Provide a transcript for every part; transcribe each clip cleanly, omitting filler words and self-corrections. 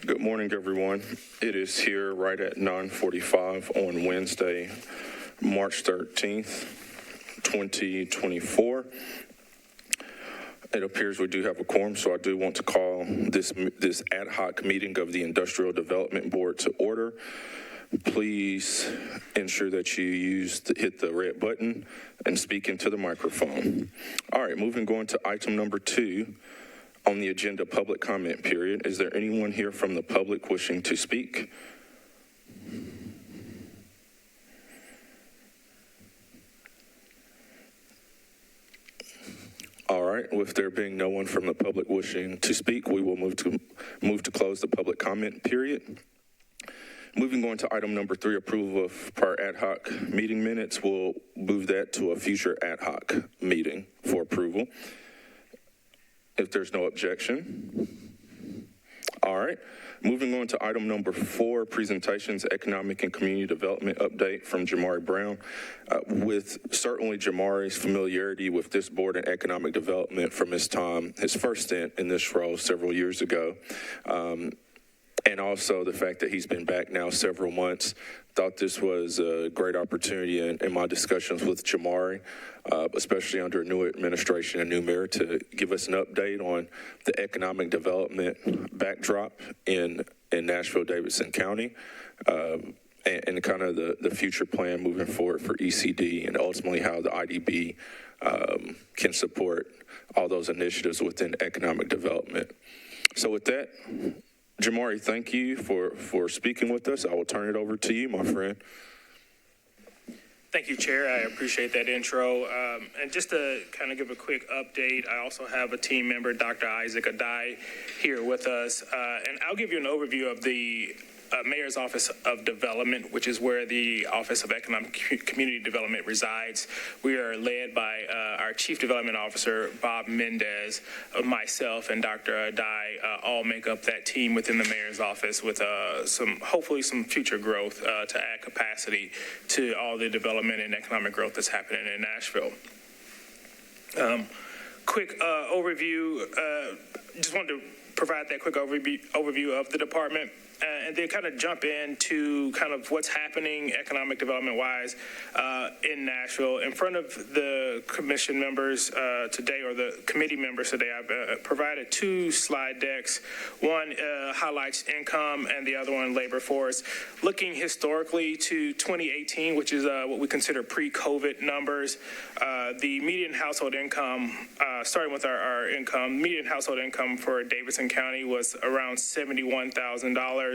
Good morning, everyone. It is here right at 9:45 on Wednesday, March 13th, 2024. It appears we do have a quorum, so I do want to call this ad hoc meeting of the Industrial Development Board to order. Please ensure that you hit the red button and speak into the microphone. All right, going to item number 2. On the agenda, public comment period. Is there anyone here from the public wishing to speak? All right, with there being no one from the public wishing to speak, we will move to close the public comment period. Moving on to item number 3, approval of prior ad hoc meeting minutes. We'll move that to a future ad hoc meeting for approval, if there's no objection. All right. Moving on to item number 4, presentations, economic and community development update from Jamari Brown. With certainly Jamari's familiarity with this board and economic development from his first stint in this role several years ago, and also the fact that he's been back now several months, thought this was a great opportunity in my discussions with Jamari, especially under a new administration and new mayor, to give us an update on the economic development backdrop in Nashville, Davidson County, and kind of the future plan moving forward for ECD, and ultimately how the IDB can support all those initiatives within economic development. So with that, Jamari, thank you for speaking with us. I will turn it over to you, my friend. Thank you, Chair. I appreciate that intro. And just to kind of give a quick update, I also have a team member, Dr. Isaac Adai, here with us. And I'll give you an overview of the Mayor's Office of Development, which is where the Office of Economic Community Development resides. We are led by our Chief Development Officer, Bob Mendez, myself, and Dr. Adai all make up that team within the Mayor's Office with hopefully some future growth to add capacity to all the development and economic growth that's happening in Nashville. Quick overview, just wanted to provide that quick overview of the department. And then kind of jump into kind of what's happening economic development-wise in Nashville. In front of the commission members today, or the committee members today, I've provided 2 slide decks. One highlights income, and the other one labor force. Looking historically to 2018, which is what we consider pre-COVID numbers, the median household income, starting with our income, median household income for Davidson County was around $71,000.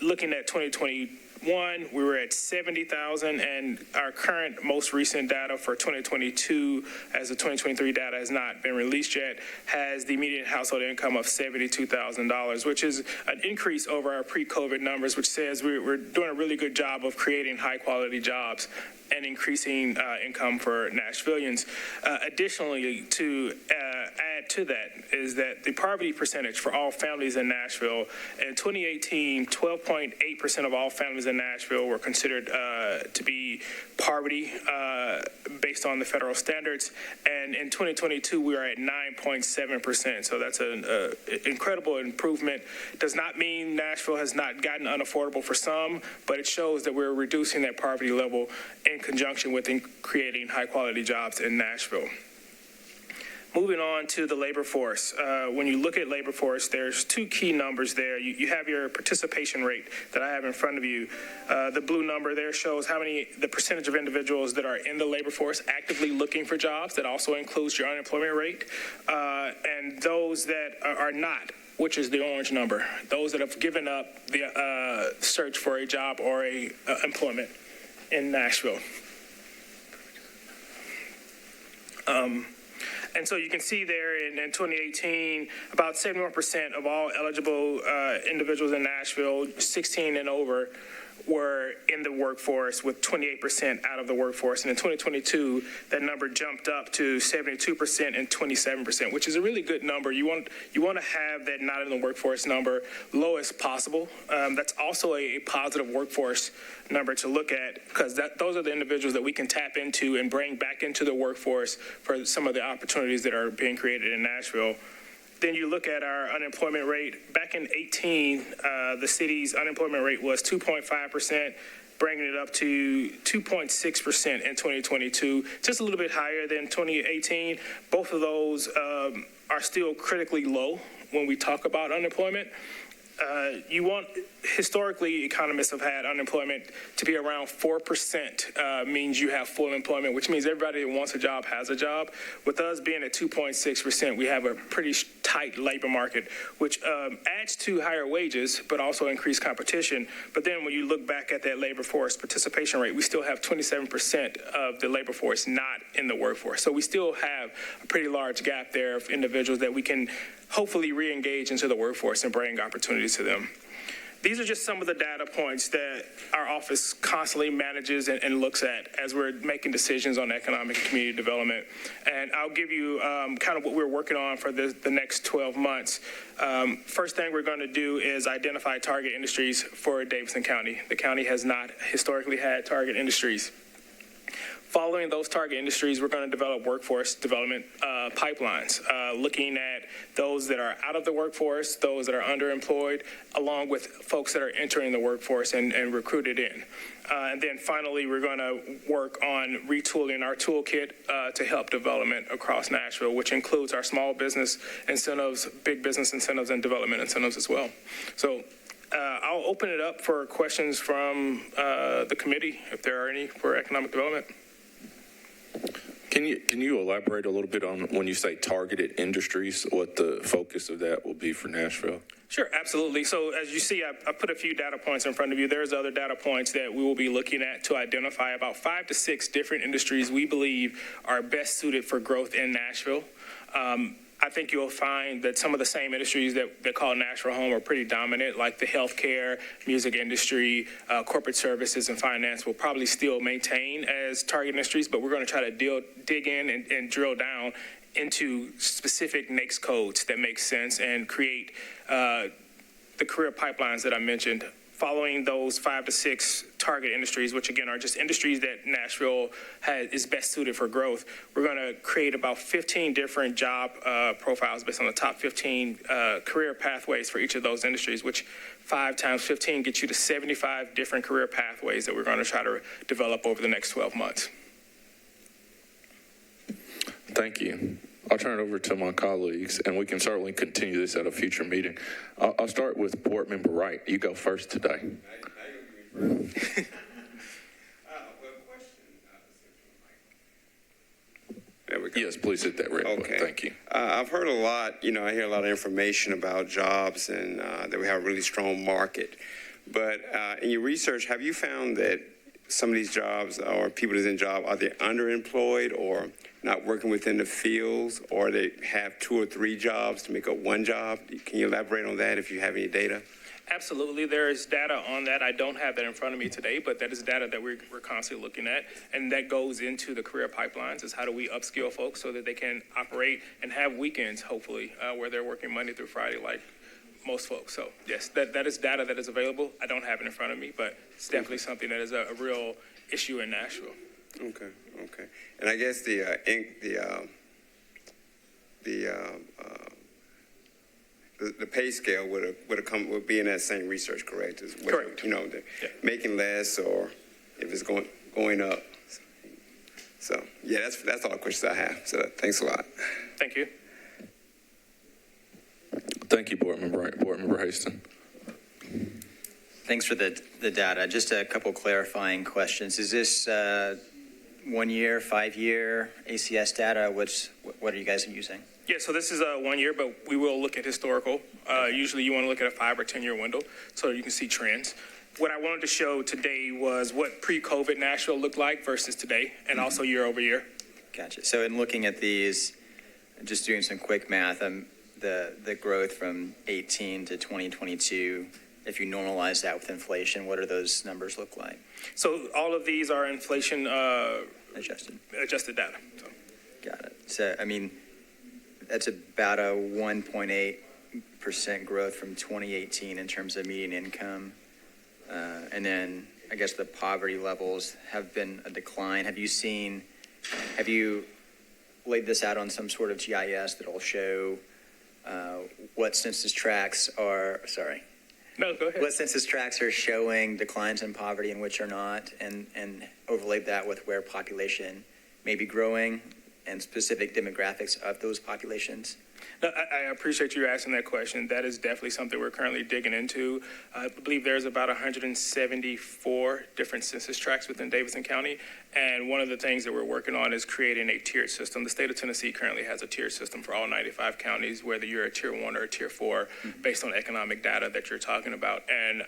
Looking at 2021, we were at $70,000, and our current most recent data for 2022, as the 2023 data has not been released yet, has the median household income of $72,000, which is an increase over our pre-COVID numbers, which says we're doing a really good job of creating high-quality jobs and increasing income for Nashvillians. Additionally, to add to that is that the poverty percentage for all families in Nashville, in 2018, 12.8% of all families in Nashville were considered to be poverty based on the federal standards. And in 2022, we are at 9.7%. So that's an incredible improvement. Does not mean Nashville has not gotten unaffordable for some, but it shows that we're reducing that poverty level in conjunction with creating high-quality jobs in Nashville. Moving on to the labor force. When you look at labor force, there's 2 key numbers there. You have your participation rate that I have in front of you. The blue number there shows the percentage of individuals that are in the labor force actively looking for jobs. That also includes your unemployment rate. And those that are not, which is the orange number, those that have given up the search for a job or a employment in Nashville. And so you can see there in 2018, about 71% of all eligible individuals in Nashville, 16 and over, were in the workforce, with 28% out of the workforce. And in 2022, that number jumped up to 72% and 27%, which is a really good number. You want to have that not in the workforce number low as possible. That's also a positive workforce number to look at, because those are the individuals that we can tap into and bring back into the workforce for some of the opportunities that are being created in Nashville. Then you look at our unemployment rate. Back in 18, the city's unemployment rate was 2.5%, bringing it up to 2.6% in 2022, just a little bit higher than 2018. Both of those are still critically low when we talk about unemployment. Historically, economists have had unemployment to be around 4%, means you have full employment, which means everybody that wants a job has a job. With us being at 2.6%, we have a pretty tight labor market, which adds to higher wages, but also increased competition. But then when you look back at that labor force participation rate, we still have 27% of the labor force not in the workforce. So we still have a pretty large gap there of individuals that we can hopefully re-engage into the workforce and bring opportunities to them. These are just some of the data points that our office constantly manages and looks at as we're making decisions on economic and community development. And I'll give you kind of what we're working on for the next 12 months. First thing we're going to do is identify target industries for Davidson County. The county has not historically had target industries. Following those target industries, we're going to develop workforce development pipelines, looking at those that are out of the workforce, those that are underemployed, along with folks that are entering the workforce and recruited in. And then finally, we're going to work on retooling our toolkit to help development across Nashville, which includes our small business incentives, big business incentives, and development incentives as well. So I'll open it up for questions from the committee, if there are any, for economic development. Can you elaborate a little bit on when you say targeted industries, what the focus of that will be for Nashville? Sure, absolutely. So as you see, I put a few data points in front of you. There's other data points that we will be looking at to identify about 5 to 6 different industries we believe are best suited for growth in Nashville. I think you'll find that some of the same industries that call Nashville home are pretty dominant, like the healthcare, music industry, corporate services, and finance will probably still maintain as target industries, but we're going to try to dig in and drill down into specific NAICS codes that make sense and create the career pipelines that I mentioned. Following those 5 to 6 target industries, which again are just industries that Nashville is best suited for growth, we're going to create about 15 different job profiles based on the top 15 career pathways for each of those industries, which 5 times 15 gets you to 75 different career pathways that we're going to try to develop over the next 12 months. Thank you. I'll turn it over to my colleagues, and we can certainly continue this at a future meeting. I'll start with Board Member Wright. You go first today. There we go. Yes, please hit that red button. Thank you. I've heard a lot, I hear a lot of information about jobs and that we have a really strong market. But in your research, have you found that some of these jobs or people that's in job, are they underemployed or not working within the fields, or they have 2 or 3 jobs to make up one job? Can you elaborate on that if you have any data? Absolutely. There is data on that. I don't have that in front of me today, but that is data that we're constantly looking at. And that goes into the career pipelines, is how do we upskill folks so that they can operate and have weekends, hopefully, where they're working Monday through Friday like most folks. So, yes, that is data that is available. I don't have it in front of me, but it's definitely something that is a real issue in Nashville. Okay. And I guess the pay scale would be in that same research, correct? Correct. Making less, or if it's going up. So yeah, that's all the questions I have. So thanks a lot. Thank you. Thank you, Board Member Wright. Board Member Haston. Thanks for the data. Just a couple clarifying questions. Is this 1 year, 5 year ACS data? What are you guys using? Yeah, so this is 1 year, but we will look at historical. Usually you want to look at a 5 or 10 year window so you can see trends. What I wanted to show today was what pre-COVID Nashville looked like versus today, and also year over year. Gotcha. So in looking at these, just doing some quick math, the growth from 18 to 2022, if you normalize that with inflation, what do those numbers look like? So all of these are inflation adjusted data. So. Got it. So, that's about a 1.8% growth from 2018 in terms of median income. And then I guess the poverty levels have been a decline. Have you laid this out on some sort of GIS that will show what census tracts are, No, go ahead. what census tracts are showing declines in poverty and which are not, and overlay that with where population may be growing and specific demographics of those populations? No, I appreciate you asking that question. That is definitely something we're currently digging into. I believe there's about 174 different census tracts within Davidson County, and one of the things that we're working on is creating a tiered system. The state of Tennessee currently has a tiered system for all 95 counties, whether you're a tier 1 or a tier 4, based on economic data that you're talking about. And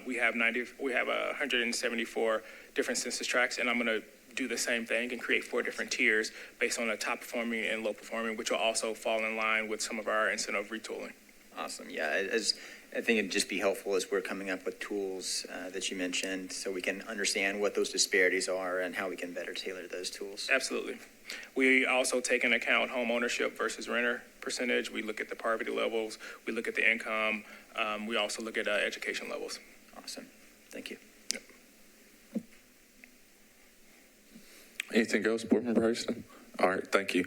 we have 174 different census tracts, and I'm going to do the same thing and create 4 different tiers based on the top performing and low performing, which will also fall in line with some of our incentive retooling. Awesome. Yeah, I think it'd just be helpful as we're coming up with tools that you mentioned, so we can understand what those disparities are and how we can better tailor those tools. Absolutely. We also take into account home ownership versus renter percentage. We look at the poverty levels. We look at the income. We also look at education levels. Awesome. Thank you. Anything else, Board Member Harrison? All right, thank you.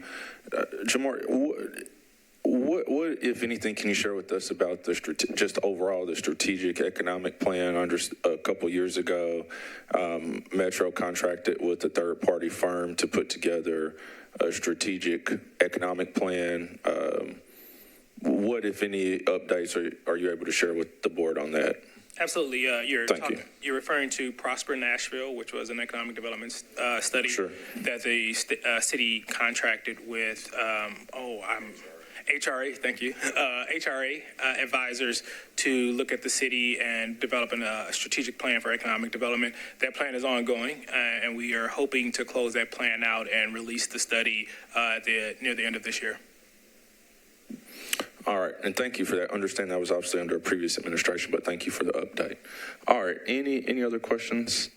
Jamar, what, if anything, can you share with us about just overall the strategic economic plan? Under a couple years ago, Metro contracted with a third-party firm to put together a strategic economic plan. What, if any, updates are you able to share with the board on that? Absolutely. Thank you. You're referring to Prosper Nashville, which was an economic development study Sure. that the city contracted with, HRA, thank you, HRA advisors to look at the city and develop a strategic plan for economic development. That plan is ongoing, and we are hoping to close that plan out and release the study near the end of this year. All right, and thank you for that. Understand that was obviously under a previous administration, but thank you for the update. All right, any other questions?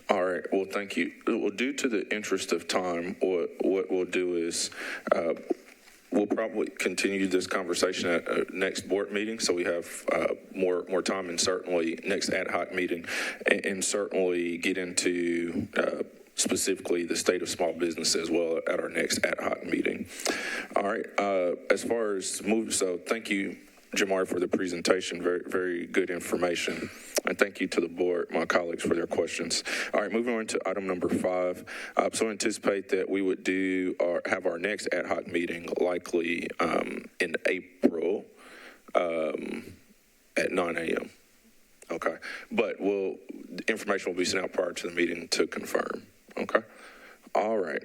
All right, well, thank you. Well, due to the interest of time, what we'll do is we'll probably continue this conversation at next board meeting, so we have more time, and certainly next ad hoc meeting, and certainly get into specifically the state of small business as well at our next ad hoc meeting. All right, as far as so thank you, Jamar, for the presentation. Very, very good information. And thank you to the board, my colleagues, for their questions. All right, moving on to item number 5. So anticipate that we would have our next ad hoc meeting likely in April at 9 a.m. Okay, but information will be sent out prior to the meeting to confirm. Okay, all right.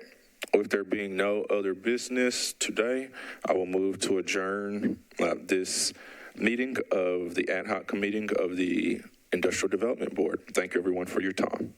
With there being no other business today, I will move to adjourn this meeting of the ad hoc meeting of the Industrial Development Board. Thank you, everyone, for your time.